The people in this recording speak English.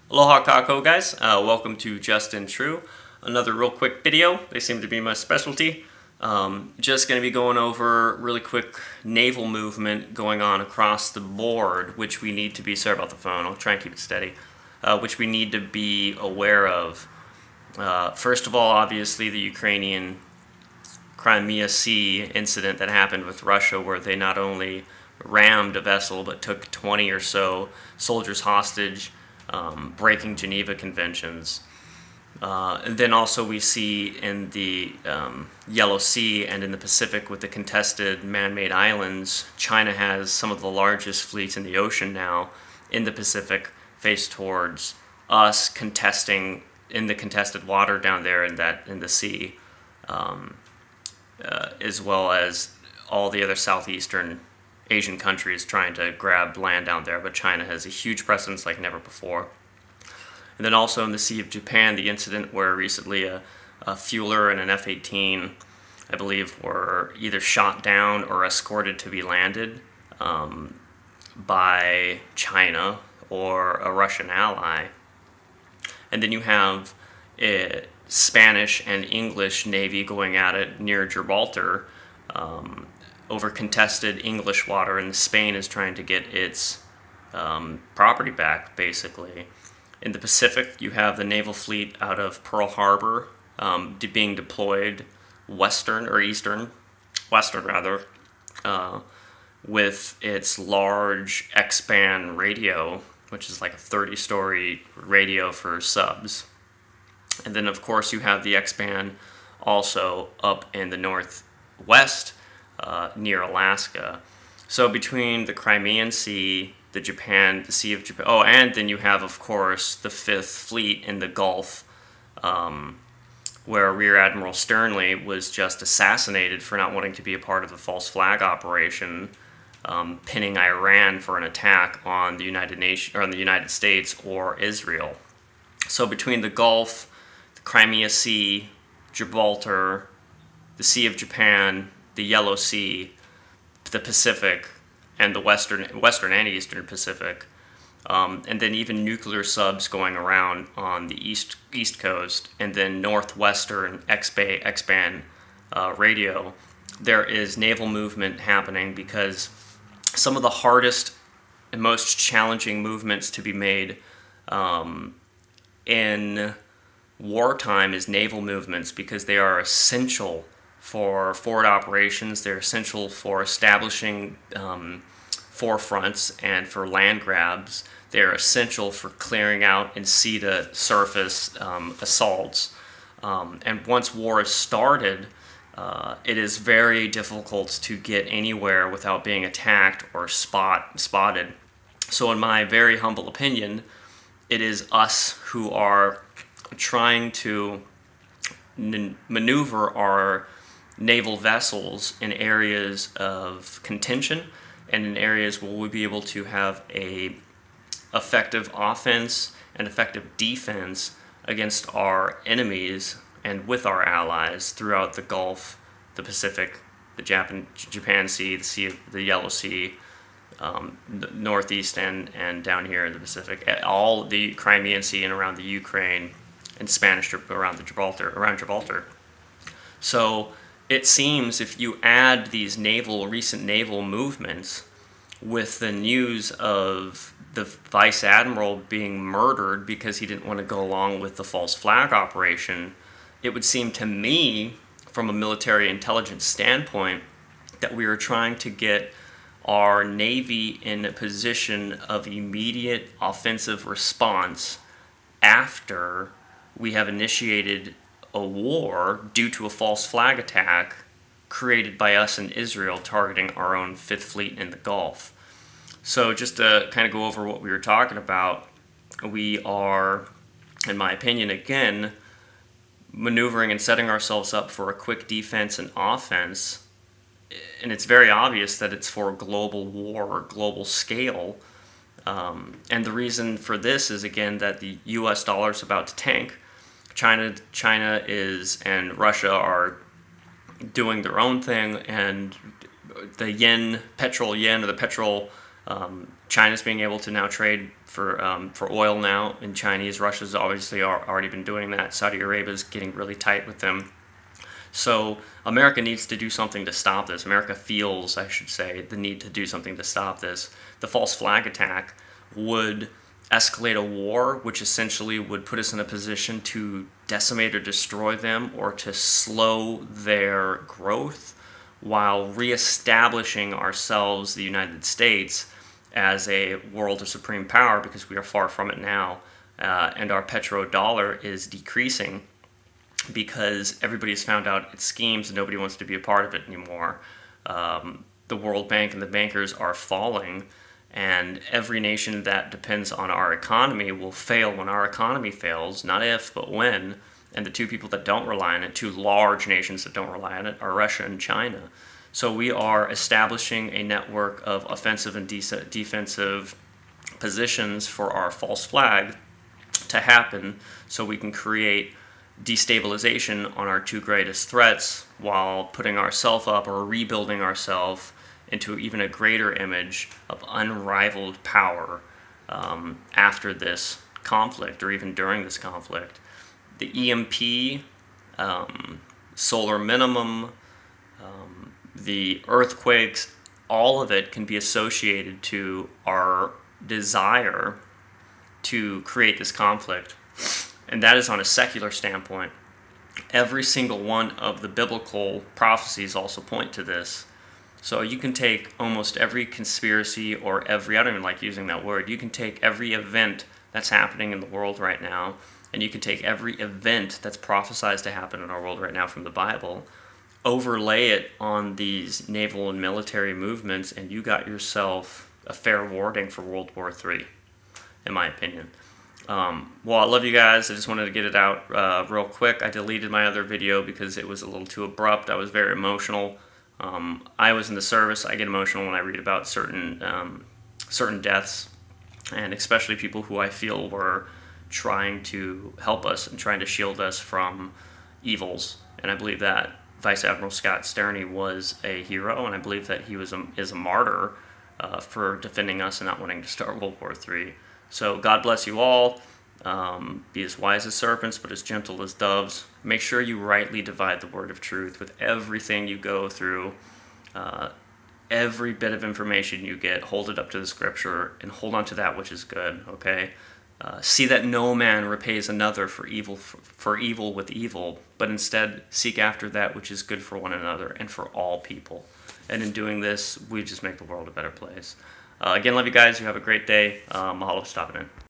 Aloha kako guys, welcome to Just&True. Another real quick video. They seem to be my specialty. Just going to be going over really quick naval movement going on across the board, which we need to be, sorry about the phone, I'll try and keep it steady, which we need to be aware of. First of all, obviously the Ukrainian Crimea Sea incident that happened with Russia, where they not only rammed a vessel but took 20 or so soldiers hostage, breaking Geneva Conventions. And then also we see in the Yellow Sea and in the Pacific with the contested man-made islands, China has some of the largest fleets in the ocean now in the Pacific, faced towards us contesting in the contested water down there in the sea, as well as all the other southeastern Asian countries trying to grab land down there, but China has a huge presence like never before. And then also in the Sea of Japan, the incident where recently a fueler and an F-18, I believe, were either shot down or escorted to be landed by China or a Russian ally. And then you have a Spanish and English Navy going at it near Gibraltar, over contested English water, and Spain is trying to get its property back, basically. In the Pacific, you have the naval fleet out of Pearl Harbor being deployed western, with its large X-band radio, which is like a 30-story radio for subs. And then, of course, you have the X-band also up in the northwest, near Alaska. So between the Crimean Sea, the Sea of Japan, oh, and then you have, of course, the Fifth Fleet in the Gulf, where Rear Admiral Stearney was just assassinated for not wanting to be a part of the false flag operation, pinning Iran for an attack on the United States or Israel. So between the Gulf, the Crimea Sea, Gibraltar, the Sea of Japan, the Yellow Sea, the Pacific, and the Western and Eastern Pacific, and then even nuclear subs going around on the East Coast, and then Northwestern X-band radio, there is naval movement happening, because some of the hardest and most challenging movements to be made in wartime is naval movements, because they are essential for forward operations. They're essential for establishing forefronts and for land grabs. They're essential for clearing out and sea-to-surface assaults. And once war is started, it is very difficult to get anywhere without being attacked or spotted. So in my very humble opinion, it is us who are trying to maneuver our naval vessels in areas of contention and in areas where we'll be able to have a effective offense and effective defense against our enemies and with our allies throughout the Gulf, the Pacific, the Japan Sea, the Yellow Sea, the Northeast and down here in the Pacific, all the Crimean Sea and around the Ukraine, and Spanish around Gibraltar. So it seems if you add these recent naval movements with the news of the Vice Admiral being murdered because he didn't want to go along with the false flag operation, it would seem to me, from a military intelligence standpoint, that we are trying to get our Navy in a position of immediate offensive response after we have initiated a war due to a false flag attack created by us in Israel targeting our own Fifth Fleet in the Gulf. So just to kind of go over what we were talking about, we are, in my opinion, again, maneuvering and setting ourselves up for a quick defense and offense. And it's very obvious that it's for global war or global scale. And the reason for this is, again, that the US dollar is about to tank. China is and Russia are doing their own thing, and the petrol yen, or the petrol China's being able to now trade for oil now in Chinese. Russia's obviously already been doing that. Saudi Arabia is getting really tight with them. So America needs to do something to stop this. America feels, I should say, the need to do something to stop this. The false flag attack would escalate a war, which essentially would put us in a position to decimate or destroy them, or to slow their growth, while reestablishing ourselves, the United States, as a world of supreme power, because we are far from it now, and our petrodollar is decreasing because everybody's found out its schemes and nobody wants to be a part of it anymore. The World Bank and the bankers are falling, and every nation that depends on our economy will fail when our economy fails, not if, but when. And the two people that don't rely on it, two large nations that don't rely on it, are Russia and China. So we are establishing a network of offensive and defensive positions for our false flag to happen, so we can create destabilization on our two greatest threats while putting ourselves up or rebuilding ourselves into even a greater image of unrivaled power after this conflict, or even during this conflict. The EMP, solar minimum, the earthquakes, all of it can be associated to our desire to create this conflict. And that is on a secular standpoint. Every single one of the biblical prophecies also point to this. So you can take almost every conspiracy, or every, I don't even like using that word, you can take every event that's happening in the world right now, and you can take every event that's prophesied to happen in our world right now from the Bible, overlay it on these naval and military movements, and you got yourself a fair warning for World War III, in my opinion. Well, I love you guys. I just wanted to get it out real quick. I deleted my other video because it was a little too abrupt. I was very emotional. I was in the service. I get emotional when I read about certain deaths, and especially people who I feel were trying to help us and trying to shield us from evils. And I believe that Vice Admiral Stearney was a hero, and I believe that he is a martyr for defending us and not wanting to start World War III. So God bless you all. Be as wise as serpents, but as gentle as doves. Make sure you rightly divide the word of truth with everything you go through. Every bit of information you get, hold it up to the scripture and hold on to that which is good, okay? See that no man repays another for evil with evil, but instead seek after that which is good for one another and for all people. And in doing this, we just make the world a better place. Again, love you guys. You have a great day. Mahalo for stopping in.